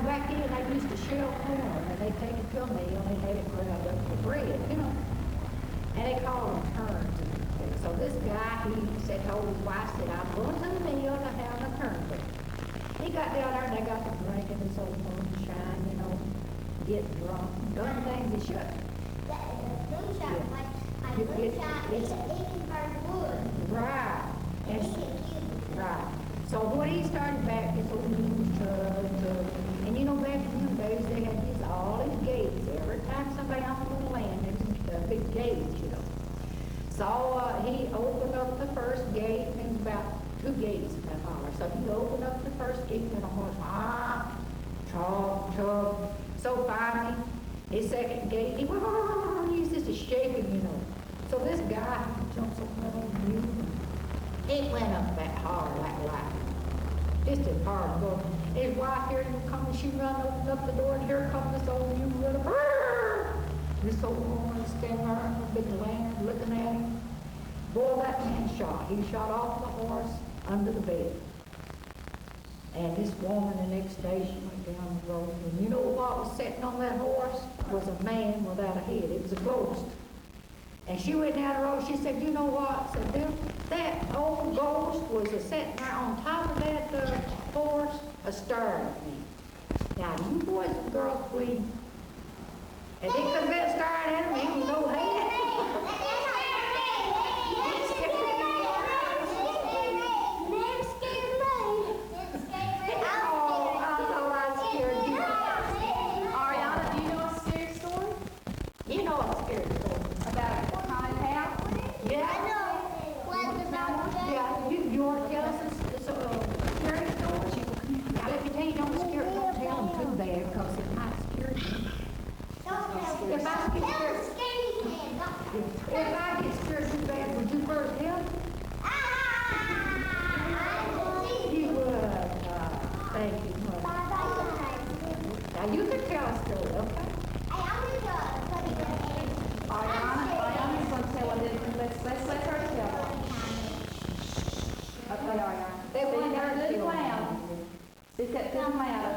back then they used to shell corn, and they'd take it to a mill, and they'd have it ground up for bread, you know. And they called them turns. So this guy, he said, told his wife, said, I'm going to the mill to have a turn. He got down there, and they got to drinking this old moonshine, you know, get drunk, done things he shouldn't. Moonshine, like moonshine is eating hard wood. Right. And, right. So when he started back, this old news truck, and you know, back in them days, they had these all these gates. Every time somebody off the land, there was big gates, you know. So he opened up the first gate, and there was about 2 gates in that holler. So he opened up the first gate, and the horse, chug, chug. So finally, his second gate, he's just shaking, you know. So this guy jumps up that old mule. It went up that hard like lightning. Just as hard going. His wife here coming, she run opened up the door, and here comes this old mule with a this old woman standing there in the big lantern looking at him. Boy, that man shot. He shot off the horse under the bed. And this woman the next day, she went down the road, and you know what was sitting on that horse? Was a man without a head. It was a ghost. And she went down the road, she said, you know what? Said, that old ghost was sitting there on top of that horse, staring at me. Now, you boys and girls, please. And he could have been staring at me with no head. If I get scared too bad, would you first help? You would. Thank you, Mother. Now you can tell a story, okay? Ariana's going to tell one. Let's let her tell one. Okay, Ariana. They want her to good loud. Speak up good loud.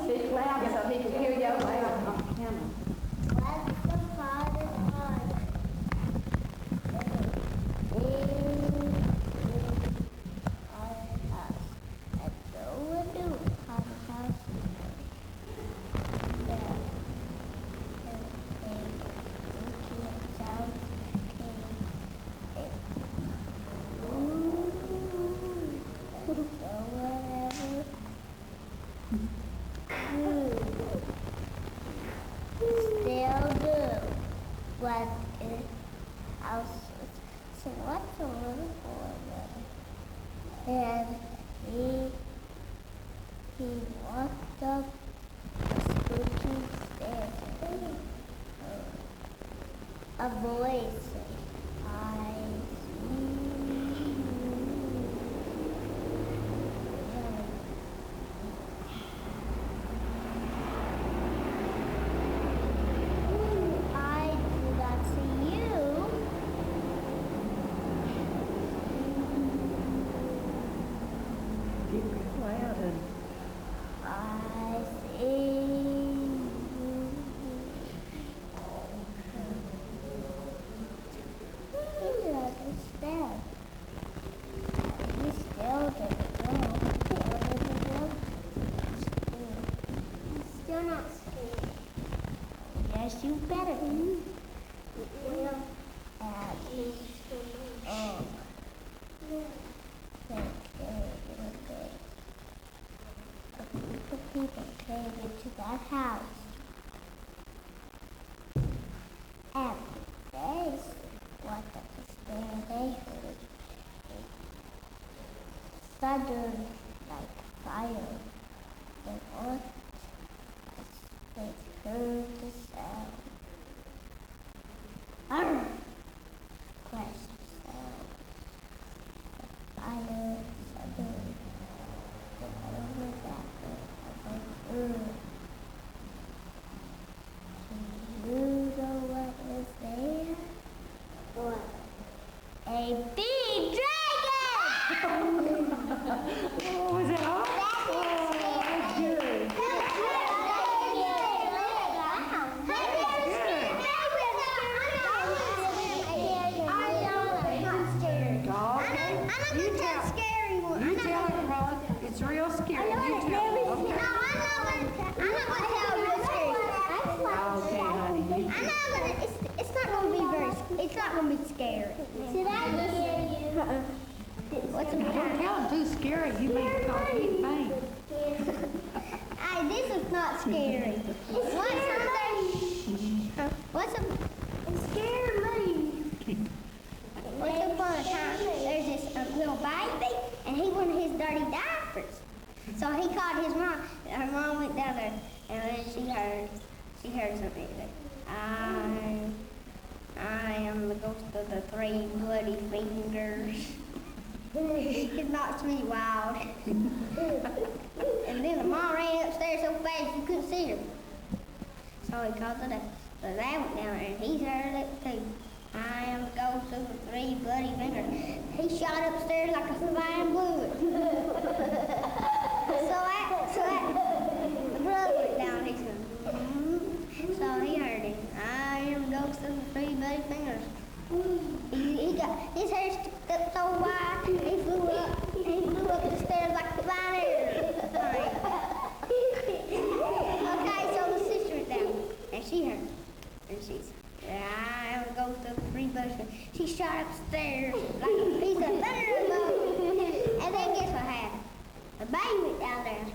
Speak loud so he can hear you loud on the camera. What's the father's heart? What is house? So what's a little boy there? And he walked up the spooky stairs. A voice said, I see you. You better be. A group of people came into that house. And they walked up the stairs. They heard a thunder like fire. They walked. They heard the sound. Crash sound. The fire suddenly took over that earth. You know what was there? What? A big dragon! too scary. You may cause me pain. Hey, this is not scary. It scared me. Once upon a time, there's this little baby, and he wanted his dirty diapers. So he called his mom. Her mom went down there, and then she heard something like, I am the ghost of the 3 bloody fingers. It knocks me wild. And then the mom ran upstairs so fast you couldn't see her. So he called the dad. So the dad went down there and he heard it too. I am the ghost of the 3 bloody fingers. He shot upstairs like a flying bullet. So that the brother went down. He said, So he heard it. I am the ghost of the 3 bloody fingers. He got his hair stuck up so wide, he flew up the stairs like a flying air. Okay, so the sister was down, and she heard, and she said, I am the ghost of the 3 bloody fingers. She shot upstairs like a piece of thunderbolt. And then guess what happened? The baby went down there.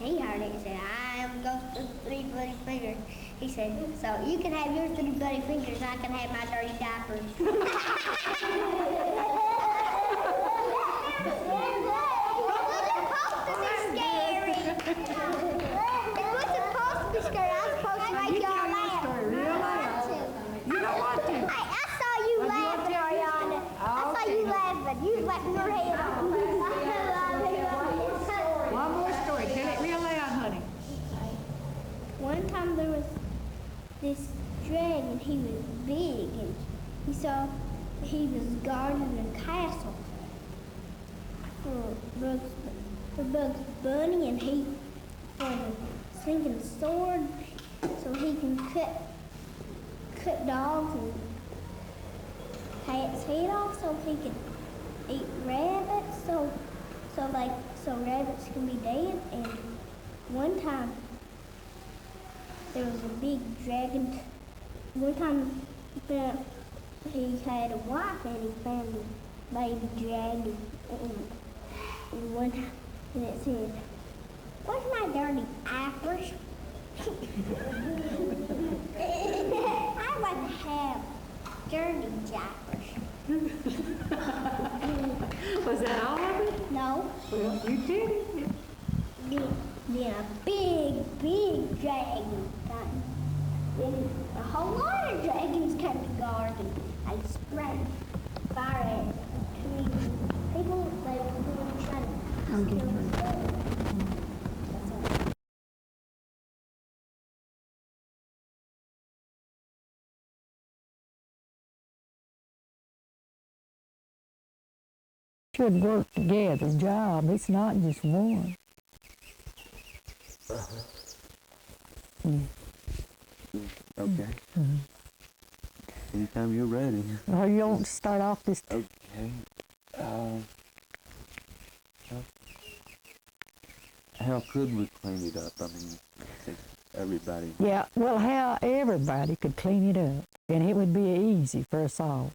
He heard it and said, I am the ghost of the 3 bloody fingers. He said, so you can have your 3 bloody fingers and I can have my dirty diapers. It was supposed to be scary. I was supposed to make y'all laugh. You don't want to. Hey, I saw you laughing, Ariana. I saw you laughing. You was laughing your head off. One more story. Tell it real loud, honey. One time there was this dragon. He was big, and he was guarding a castle for Bugs Bunny, and he was swinging a sword so he can cut dogs and cats' head off, so he can eat rabbits, so rabbits can be dead. And one time there was a big dragon. One time he had a wife and he found a baby dragon. And one time it said, "Where's my dirty diapers?" I'd like to have dirty diapers. Was that all of it? No. Well, you did it. Then a big dragon came. Then a whole lot of dragons came to guard, and they sprayed fire at trees. People, they were trying to kill us. Should work together, job. It's not just one. Okay. Anytime you're ready. Or you want to start off this? Okay. How could we clean it up? I mean, I think everybody. Yeah, well, how everybody could clean it up, and it would be easy for us all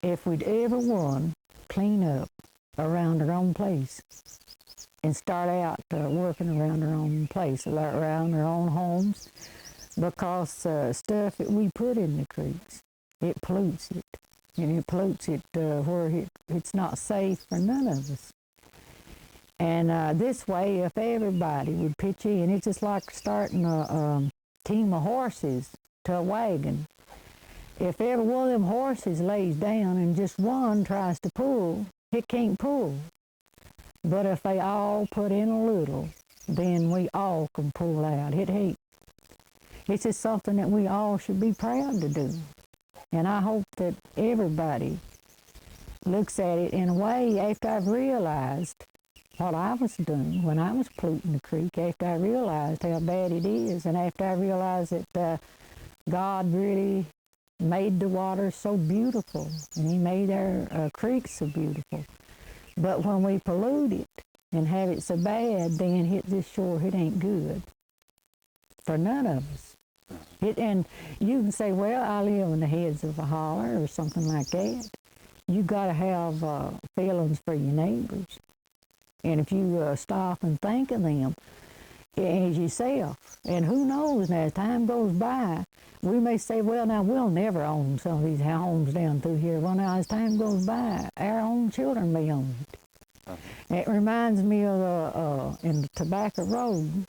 if we'd everyone clean up around our own place and start out working around our own place, around our own homes, because stuff that we put in the creeks, it pollutes it, and it pollutes it where it's not safe for none of us. And this way, if everybody would pitch in, it's just like starting a team of horses to a wagon. If every one of them horses lays down and just one tries to pull, it can't pull. But if they all put in a little, then we all can pull out. It's just something that we all should be proud to do. And I hope that everybody looks at it in a way after I've realized what I was doing when I was polluting the creek, after I realized how bad it is, and after I realized that God really made the water so beautiful, and He made our creeks so beautiful. But when we pollute it and have it so bad, then it just sure it ain't good for none of us. And you can say, well, I live in the heads of a holler or something like that. You got to have feelings for your neighbors. And if you stop and think of them as yourself, and who knows, now as time goes by, we may say, well, now we'll never own some of these homes down through here. Well, now as time goes by, our own children may own it. It reminds me of in the Tobacco Road,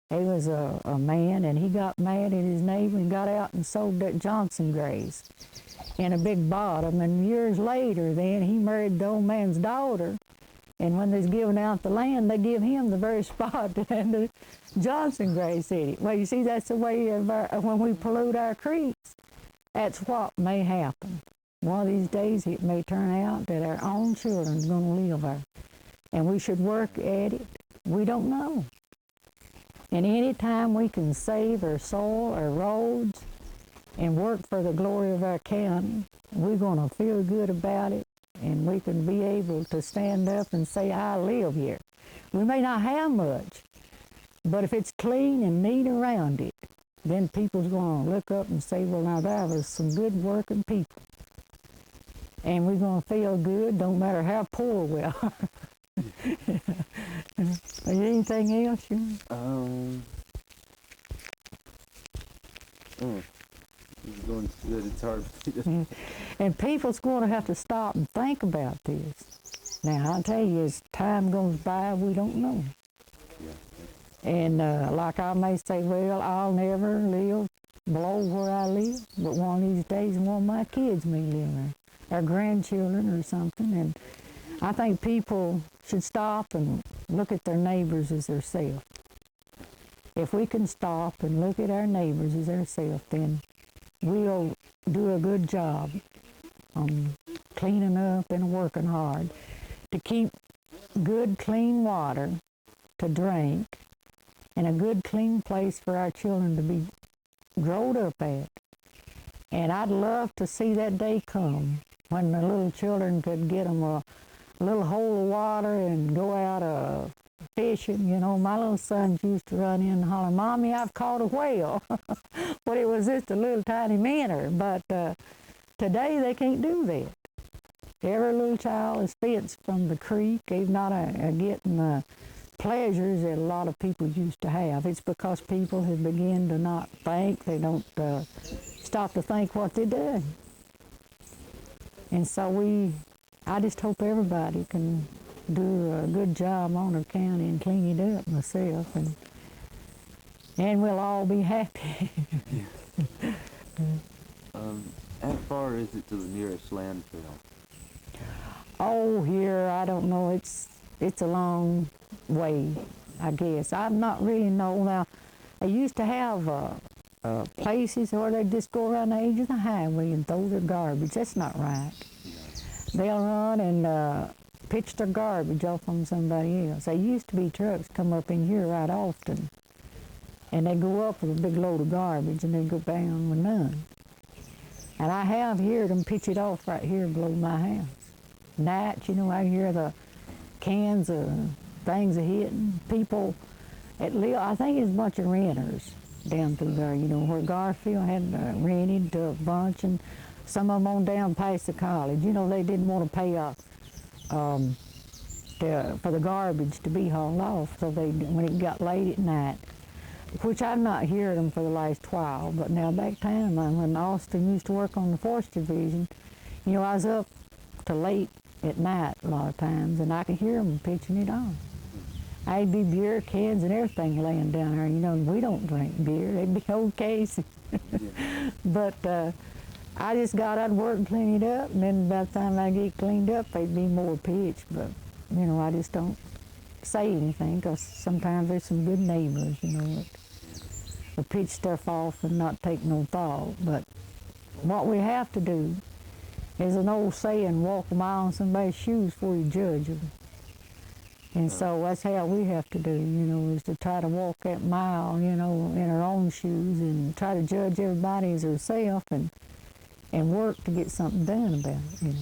there was a man, and he got mad at his neighbor and got out and sold that Johnson grass in a big bottom. And years later, then, he married the old man's daughter. And when they's giving out the land, they give him the very spot that had the Johnson grass in it. Well, you see, that's the way of when we pollute our creeks. That's what may happen. One of these days, it may turn out that our own children's going to live there. And we should work at it. We don't know. And any time we can save our soil, our roads, and work for the glory of our county, we're going to feel good about it, and we can be able to stand up and say, I live here. We may not have much, but if it's clean and neat around it, then people's going to look up and say, well, now there was some good working people. And we're going to feel good, don't matter how poor we are. Is there anything else It's going good. It's hard to And people's going to have to stop and think about this. Now, I tell you, as time goes by, we don't know. Yeah. And like I may say, well, I'll never live below where I live, but one of these days, one of my kids may live there, or grandchildren or something. And I think people should stop and look at their neighbors as themselves. If we can stop and look at our neighbors as ourselves, then we'll do a good job on cleaning up and working hard to keep good, clean water to drink and a good, clean place for our children to be growed up at. And I'd love to see that day come when the little children could get them a little hole of water and go out fishing. You know, my little sons used to run in and holler, Mommy, I've caught a whale. But it was just a little tiny minnow. But today they can't do that. Every little child is fenced from the creek. They're not getting the pleasures that a lot of people used to have. It's because people have begun to not think. They don't stop to think what they're doing. And so I just hope everybody can do a good job on our county and clean it up myself, and we'll all be happy. How far is it to the nearest landfill? Oh, here, I don't know. It's a long way, I guess. I'm not really know. Now, they used to have places where they just go around the edge of the highway and throw their garbage. That's not right. They'll run and pitch their garbage off on somebody else. There used to be trucks come up in here right often, and they go up with a big load of garbage and they go down with none. And I have heard them pitch it off right here below my house. Nights, you know, I hear the cans of things are hitting. People I think it's a bunch of renters down through there, you know, where Garfield had rented to a bunch, and some of them on down past the college. You know, they didn't want to pay for the garbage to be hauled off, so when it got late at night, which I've not heard them for the last while, but now back time when Austin used to work on the Forest Division, you know, I was up to late at night a lot of times, and I could hear them pitching it on. I'd be beer cans and everything laying down there. You know, we don't drink beer. They'd be old cases. But I'd work and clean it up, and then by the time I get cleaned up, there'd be more pitch. But, you know, I just don't say anything, because sometimes there's some good neighbors, you know, that will pitch stuff off and not take no thought. But what we have to do is an old saying, walk a mile in somebody's shoes before you judge them. And so that's how we have to do, you know, is to try to walk that mile, you know, in our own shoes and try to judge everybody as herself and work to get something done about it, you know.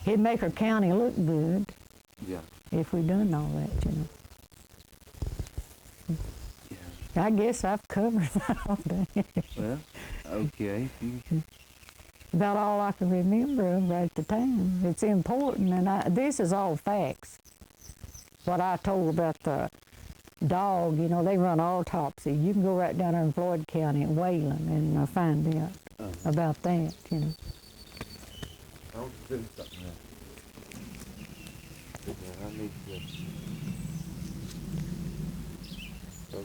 It'd make our county look good if we done all that, you know. I guess I've covered that all day. Well, okay. about all I can remember of right at the time. It's important, and this is all facts. What I told about the dog, you know, they run autopsy. You can go right down there in Floyd County and Wayland and find out about that, you know. I want to do something else. Yeah, I need to. Okay.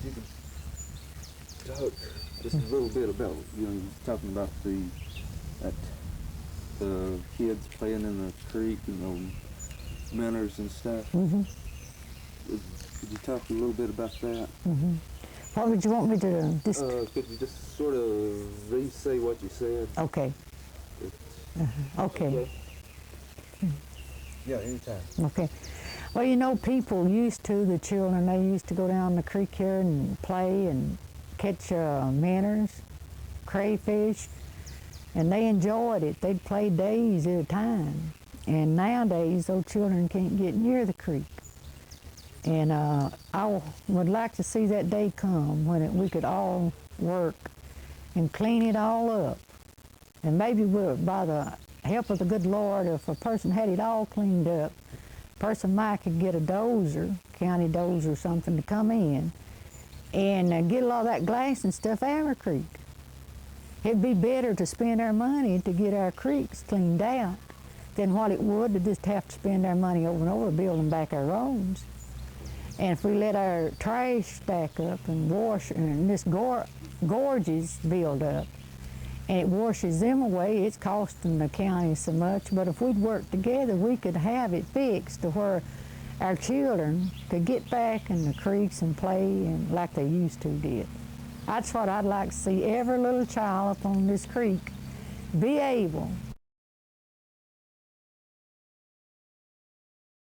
You can talk just a little bit about, you know, talking about the kids playing in the creek and the minnows and stuff. Mm-hmm. Could you talk a little bit about that? Mm-hmm. What would you want me to do? Just, Could you just sort of re-say what you said? okay. Okay. Yeah, anytime. Okay. Well, you know, people used to, the children, they used to go down the creek here and play and catch minnows, crayfish, and they enjoyed it. They'd play days at a time. And nowadays, those children can't get near the creek. And I would like to see that day come when we could all work and clean it all up. And maybe by the help of the good Lord, if a person had it all cleaned up, a person might could get a dozer, county dozer or something, to come in and get a lot of that glass and stuff out of our creek. It'd be better to spend our money to get our creeks cleaned out than what it would to just have to spend our money over and over building back our roads. And if we let our trash stack up and wash, and this gorges build up, and it washes them away, it's costing the county so much. But if we'd work together, we could have it fixed to where our children could get back in the creeks and play and like they used to did. That's what I'd like to see every little child up on this creek be able